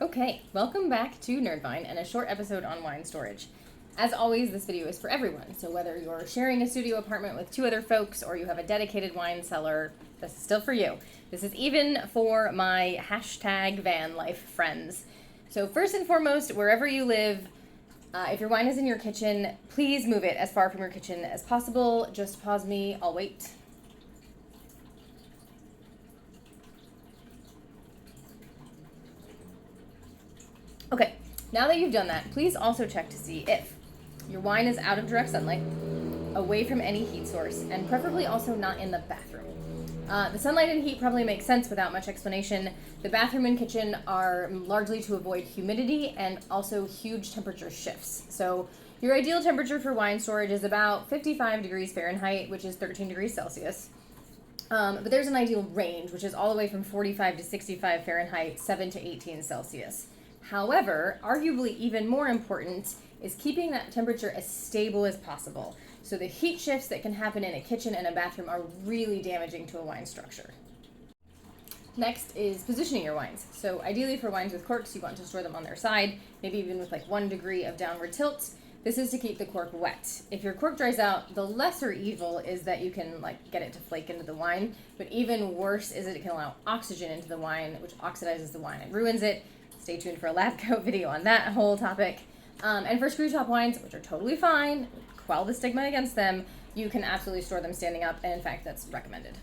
Okay, welcome back to NerdVine and a short episode on wine storage. As always, this video is for everyone, so whether you're sharing a studio apartment with two other folks or you have a dedicated wine cellar, this is still for you. This is even for my hashtag van life friends. So first and foremost, wherever you live, if your wine is in your kitchen, please move it as far from your kitchen as possible. Just pause me, I'll wait. Okay, now that you've done that, please also check to see if your wine is out of direct sunlight, away from any heat source, and preferably also not in the bathroom. The sunlight and heat probably makes sense without much explanation. The bathroom and kitchen are largely to avoid humidity and also huge temperature shifts. So your ideal temperature for wine storage is about 55 degrees Fahrenheit, which is 13 degrees Celsius. But there's an ideal range, which is all the way from 45 to 65 Fahrenheit, 7 to 18 Celsius. However, arguably even more important is keeping that temperature as stable as possible. So the heat shifts that can happen in a kitchen and a bathroom are really damaging to a wine structure. Next is positioning your wines. So ideally for wines with corks, you want to store them on their side, maybe even with like 1 degree of downward tilt. This is to keep the cork wet. If your cork dries out, the lesser evil is that you can get it to flake into the wine, but even worse is that it can allow oxygen into the wine, which oxidizes the wine and ruins it. Stay tuned for a lab coat video on that whole topic. And for screw top wines, which are totally fine, quell the stigma against them, you can absolutely store them standing up, and in fact, that's recommended.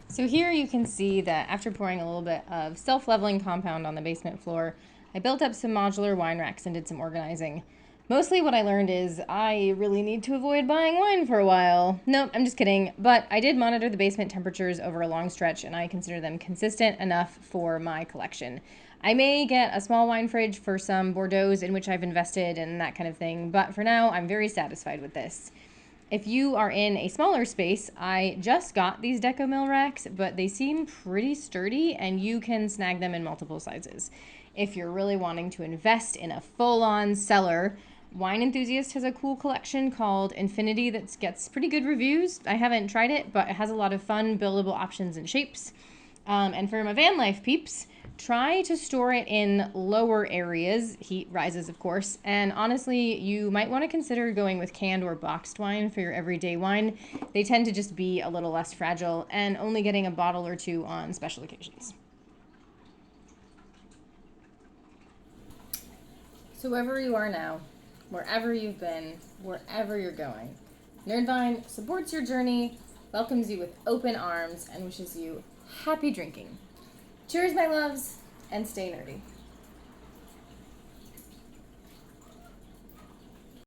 So here you can see that after pouring a little bit of self-leveling compound on the basement floor, I built up some modular wine racks and did some organizing. Mostly what I learned is I really need to avoid buying wine for a while. Nope, I'm just kidding. But I did monitor the basement temperatures over a long stretch, and I consider them consistent enough for my collection. I may get a small wine fridge for some Bordeaux's in which I've invested and that kind of thing, but for now, I'm very satisfied with this. If you are in a smaller space, I just got these Deco Mill racks, but they seem pretty sturdy and you can snag them in multiple sizes. If you're really wanting to invest in a full-on cellar, Wine Enthusiast has a cool collection called Infinity that gets pretty good reviews. I haven't tried it, but it has a lot of fun buildable options and shapes. And for my van life peeps, try to store it in lower areas. Heat rises, of course. And honestly, you might want to consider going with canned or boxed wine for your everyday wine. They tend to just be a little less fragile and only getting a bottle or two on special occasions. So wherever you are now, wherever you've been, wherever you're going, NerdVine supports your journey, welcomes you with open arms, and wishes you happy drinking. Cheers, my loves, and stay nerdy.